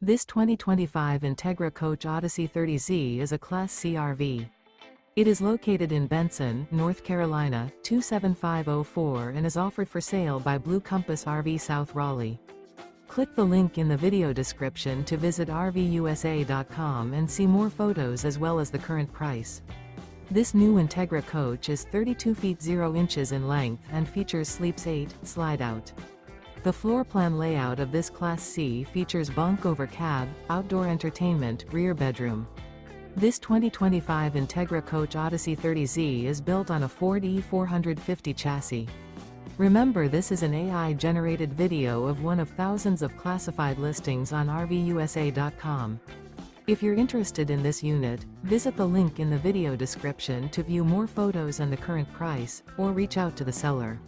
This 2025 Entegra Coach Odyssey 30Z is a Class C RV. It is located in Benson, North Carolina, 27504 and is offered for sale by Blue Compass RV South Raleigh. Click the link in the video description to visit RVUSA.com and see more photos as well as the current price. This new Entegra Coach is 32 feet 0 inches in length and features Sleeps 8, Slideout. The floor plan layout of this Class C features bunk over cab, outdoor entertainment, rear bedroom. This 2025 Entegra Coach Odyssey 30Z is built on a Ford E450 chassis. Remember, this is an AI-generated video of one of thousands of classified listings on RVUSA.com. If you're interested in this unit, visit the link in the video description to view more photos and the current price, or reach out to the seller.